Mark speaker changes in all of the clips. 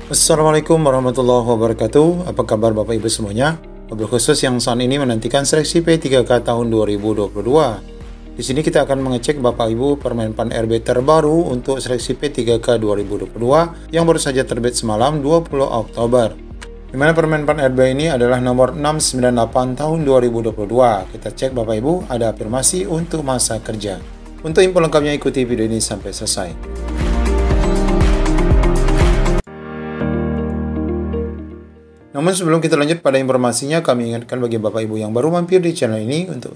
Speaker 1: Assalamualaikum warahmatullahi wabarakatuh. Apa kabar Bapak Ibu semuanya? Wabil khusus yang saat ini menantikan seleksi P3K tahun 2022. Di sini kita akan mengecek Bapak Ibu Permenpan RB terbaru untuk seleksi P3K 2022 yang baru saja terbit semalam 20 Oktober. Di mana Permenpan RB ini adalah nomor 698 tahun 2022. Kita cek Bapak Ibu ada afirmasi untuk masa kerja. Untuk info lengkapnya ikuti video ini sampai selesai. Namun sebelum kita lanjut pada informasinya, kami ingatkan bagi Bapak Ibu yang baru mampir di channel ini untuk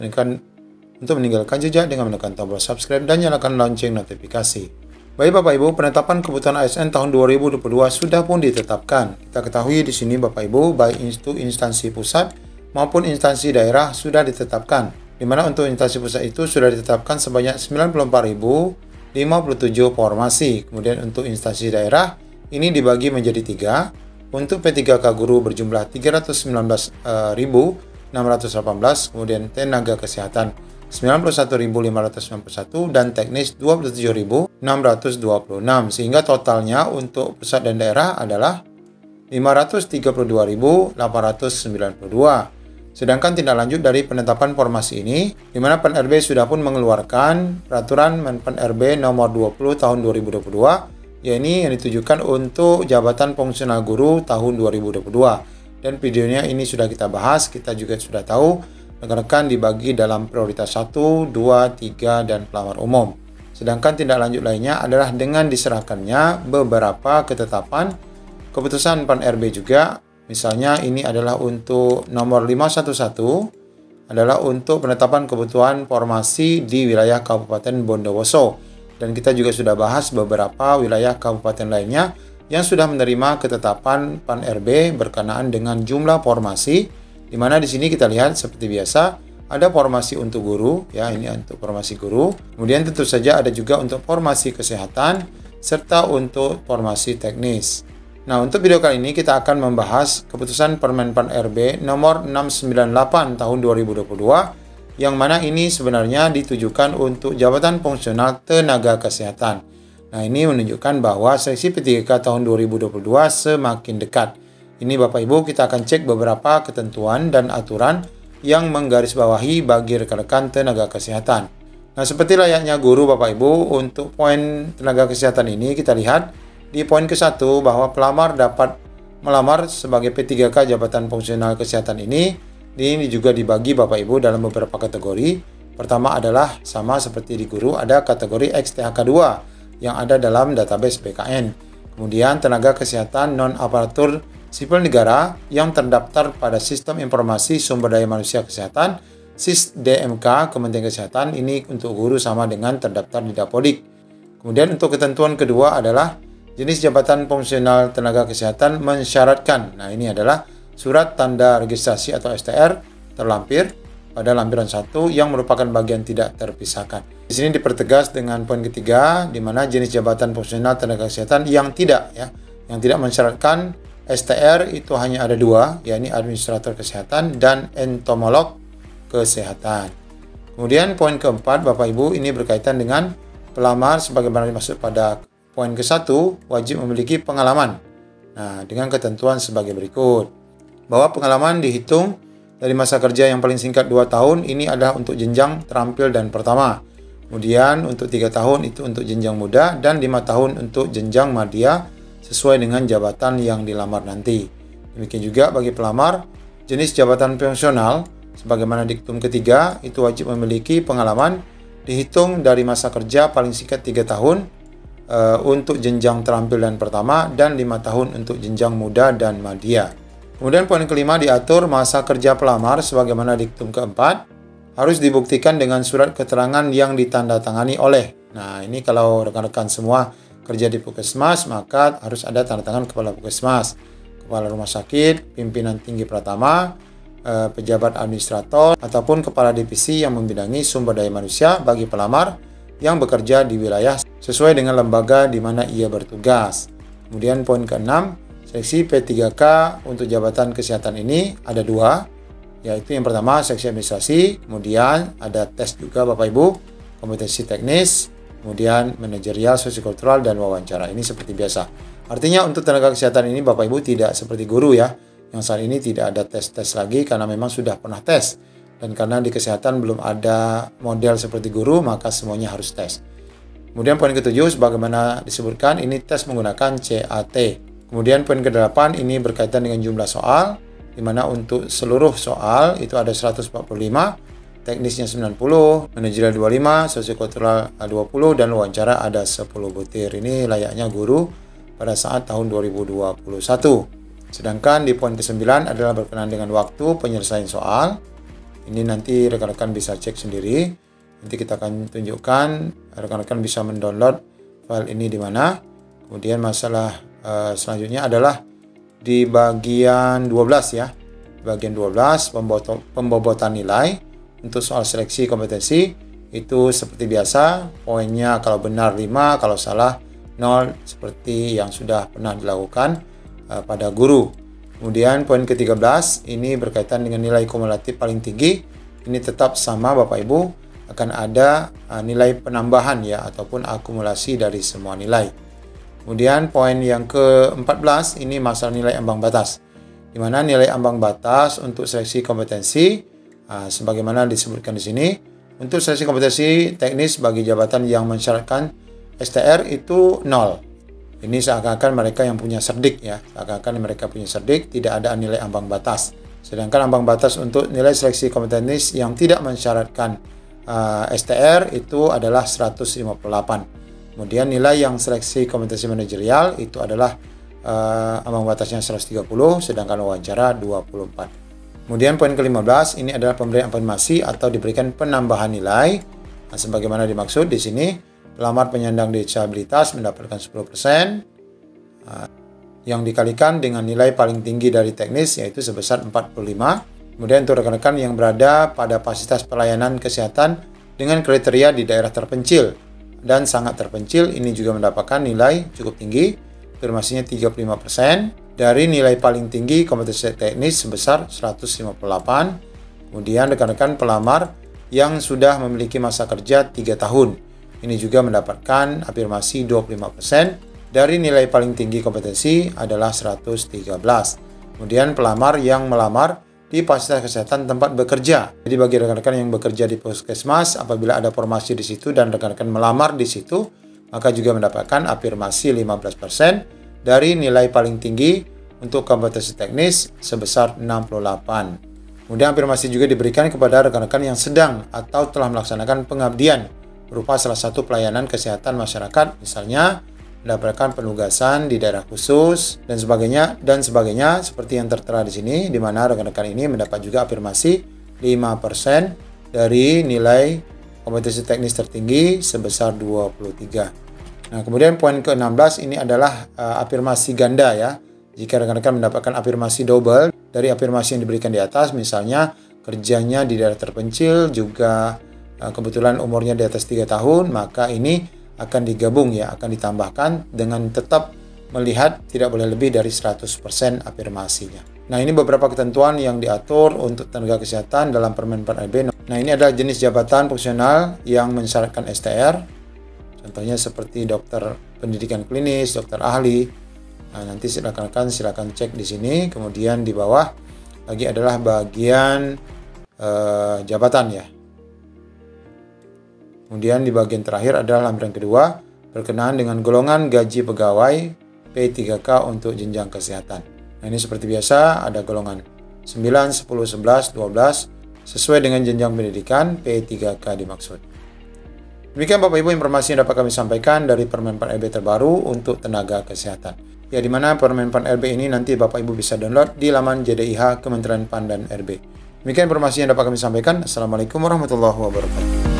Speaker 1: meninggalkan jejak dengan menekan tombol subscribe dan nyalakan lonceng notifikasi. Baik Bapak Ibu, penetapan kebutuhan ASN tahun 2022 sudah pun ditetapkan. Kita ketahui di sini Bapak Ibu, baik itu instansi pusat maupun instansi daerah sudah ditetapkan. Di mana untuk instansi pusat itu sudah ditetapkan sebanyak 94.057 formasi. Kemudian untuk instansi daerah ini dibagi menjadi 3. Untuk P3K guru berjumlah 319.618, kemudian tenaga kesehatan 91.591 dan teknis 27.626, sehingga totalnya untuk pusat dan daerah adalah 532.892. Sedangkan tindak lanjut dari penetapan formasi ini, di mana PEN-RB sudah pun mengeluarkan peraturan PEN-RB nomor 20 tahun 2022, yakni yang ditujukan untuk jabatan fungsional guru tahun 2022. Dan videonya ini sudah kita bahas, kita juga sudah tahu rekan-rekan dibagi dalam prioritas 1, 2, 3, dan pelamar umum. Sedangkan tindak lanjut lainnya adalah dengan diserahkannya beberapa ketetapan keputusan PEN-RB juga. Misalnya ini adalah untuk nomor 511 adalah untuk penetapan kebutuhan formasi di wilayah Kabupaten Bondowoso. Dan kita juga sudah bahas beberapa wilayah kabupaten lainnya yang sudah menerima ketetapan PEN-RB berkenaan dengan jumlah formasi, di mana di sini kita lihat seperti biasa ada formasi untuk guru, ya ini untuk formasi guru. Kemudian tentu saja ada juga untuk formasi kesehatan serta untuk formasi teknis. Nah, untuk video kali ini kita akan membahas keputusan Permenpan RB nomor 698 tahun 2022 yang mana ini sebenarnya ditujukan untuk jabatan fungsional tenaga kesehatan. Nah, ini menunjukkan bahwa seleksi P3K tahun 2022 semakin dekat. Ini Bapak Ibu, kita akan cek beberapa ketentuan dan aturan yang menggarisbawahi bagi rekan-rekan tenaga kesehatan. Nah, seperti layaknya guru Bapak Ibu, untuk poin tenaga kesehatan ini kita lihat di poin ke-1 bahwa pelamar dapat melamar sebagai P3K jabatan fungsional kesehatan ini juga dibagi Bapak Ibu dalam beberapa kategori. Pertama adalah sama seperti di guru, ada kategori XTHK2 yang ada dalam database BKN. Kemudian tenaga kesehatan non-aparatur sipil negara yang terdaftar pada Sistem Informasi Sumber Daya Manusia Kesehatan SISDMK Kementerian Kesehatan, ini untuk guru sama dengan terdaftar di Dapodik. Kemudian untuk ketentuan kedua adalah jenis jabatan fungsional tenaga kesehatan mensyaratkan. Nah, ini adalah surat tanda registrasi atau STR terlampir pada lampiran 1 yang merupakan bagian tidak terpisahkan. Di sini dipertegas dengan poin ketiga, di mana jenis jabatan fungsional tenaga kesehatan yang tidak mensyaratkan STR itu hanya ada 2, yakni administrator kesehatan dan entomolog kesehatan. Kemudian poin keempat Bapak Ibu, ini berkaitan dengan pelamar sebagaimana dimaksud pada poin ke-1, wajib memiliki pengalaman. Nah, dengan ketentuan sebagai berikut. Bahwa pengalaman dihitung dari masa kerja yang paling singkat 2 tahun, ini adalah untuk jenjang terampil dan pertama. Kemudian untuk 3 tahun itu untuk jenjang muda dan 5 tahun untuk jenjang madya sesuai dengan jabatan yang dilamar nanti. Demikian juga bagi pelamar, jenis jabatan fungsional sebagaimana diktum ketiga itu wajib memiliki pengalaman dihitung dari masa kerja paling singkat 3 tahun untuk jenjang terampil dan pertama dan 5 tahun untuk jenjang muda dan madya. Kemudian poin kelima diatur masa kerja pelamar sebagaimana diktum keempat harus dibuktikan dengan surat keterangan yang ditandatangani oleh. Nah, ini kalau rekan-rekan semua kerja di Puskesmas, maka harus ada tanda tangan kepala Puskesmas, kepala rumah sakit, pimpinan tinggi pratama, pejabat administrator, ataupun kepala divisi yang membidangi sumber daya manusia bagi pelamar yang bekerja di wilayah sesuai dengan lembaga di mana ia bertugas. Kemudian poin ke-6, seleksi P3K untuk jabatan kesehatan ini ada 2, yaitu yang pertama seksi administrasi, kemudian ada tes juga Bapak Ibu, kompetensi teknis, kemudian manajerial, sosiokultural, dan wawancara. Ini seperti biasa. Artinya untuk tenaga kesehatan ini Bapak Ibu tidak seperti guru ya, yang saat ini tidak ada tes-tes lagi karena memang sudah pernah tes. Dan karena di kesehatan belum ada model seperti guru, maka semuanya harus tes. Kemudian poin ke-7, sebagaimana disebutkan, ini tes menggunakan CAT. Kemudian poin ke-8, ini berkaitan dengan jumlah soal, di mana untuk seluruh soal itu ada 145, teknisnya 90, manajerial 25, sosiokultural 20, dan wawancara ada 10 butir. Ini layaknya guru pada saat tahun 2021. Sedangkan di poin ke-9 adalah berkenaan dengan waktu penyelesaian soal. Ini nanti rekan-rekan bisa cek sendiri. Nanti kita akan tunjukkan, rekan-rekan bisa mendownload file ini di mana. Kemudian masalah selanjutnya adalah di bagian 12 ya. Bagian 12 pembobotan nilai untuk soal seleksi kompetensi itu seperti biasa, poinnya kalau benar 5, kalau salah 0 seperti yang sudah pernah dilakukan pada guru. Kemudian poin ke-13 ini berkaitan dengan nilai kumulatif paling tinggi. Ini tetap sama Bapak Ibu, akan ada nilai penambahan ya ataupun akumulasi dari semua nilai. Kemudian poin yang ke-14 ini masalah nilai ambang batas. Di mana nilai ambang batas untuk seleksi kompetensi sebagaimana disebutkan di sini, untuk seleksi kompetensi teknis bagi jabatan yang mensyaratkan STR itu 0. Ini seakan-akan mereka yang punya serdik ya, seakan-akan mereka punya serdik, tidak ada nilai ambang batas. Sedangkan ambang batas untuk nilai seleksi kompetensi yang tidak mensyaratkan STR itu adalah 158. Kemudian nilai yang seleksi kompetensi manajerial itu adalah ambang batasnya 130, sedangkan wawancara 24. Kemudian poin ke-15 ini adalah pemberian afirmasi atau diberikan penambahan nilai. Nah, sebagaimana dimaksud di sini, pelamar penyandang disabilitas mendapatkan 10%, yang dikalikan dengan nilai paling tinggi dari teknis yaitu sebesar 45. Kemudian untuk rekan-rekan yang berada pada fasilitas pelayanan kesehatan dengan kriteria di daerah terpencil dan sangat terpencil, ini juga mendapatkan nilai cukup tinggi, afirmasinya 35%, dari nilai paling tinggi kompetensi teknis sebesar 158. Kemudian rekan-rekan pelamar yang sudah memiliki masa kerja 3 tahun, ini juga mendapatkan afirmasi 25%, dari nilai paling tinggi kompetensi adalah 113. Kemudian pelamar yang melamar di fasilitas kesehatan tempat bekerja. Jadi bagi rekan-rekan yang bekerja di puskesmas, apabila ada formasi di situ dan rekan-rekan melamar di situ, maka juga mendapatkan afirmasi 15% dari nilai paling tinggi untuk kompetensi teknis sebesar 68. Kemudian afirmasi juga diberikan kepada rekan-rekan yang sedang atau telah melaksanakan pengabdian berupa salah satu pelayanan kesehatan masyarakat, misalnya mendapatkan penugasan di daerah khusus dan sebagainya seperti yang tertera di sini, di mana rekan-rekan ini mendapat juga afirmasi 5% dari nilai kompetensi teknis tertinggi sebesar 23. Nah, kemudian poin ke-16 ini adalah afirmasi ganda ya. Jika rekan-rekan mendapatkan afirmasi double dari afirmasi yang diberikan di atas, misalnya kerjanya di daerah terpencil juga kebetulan umurnya di atas 3 tahun, maka ini akan digabung ya, akan ditambahkan dengan tetap melihat tidak boleh lebih dari 100% afirmasinya. Nah, ini beberapa ketentuan yang diatur untuk tenaga kesehatan dalam Permen 4 RB. Nah, ini adalah jenis jabatan fungsional yang mensyaratkan STR. Contohnya seperti dokter pendidikan klinis, dokter ahli. Nah, nanti silakan cek di sini. Kemudian di bawah lagi adalah bagian jabatan ya. Kemudian di bagian terakhir adalah lampiran kedua berkenaan dengan golongan gaji pegawai P3K untuk jenjang kesehatan. Nah, ini seperti biasa ada golongan 9, 10, 11, 12 sesuai dengan jenjang pendidikan P3K dimaksud. Demikian Bapak Ibu informasi yang dapat kami sampaikan dari Permen 4 RB terbaru untuk tenaga kesehatan. Ya, di mana Permen 4 RB ini nanti Bapak Ibu bisa download di laman JDIH Kementerian PAN dan RB. Demikian informasi yang dapat kami sampaikan. Assalamualaikum warahmatullahi wabarakatuh.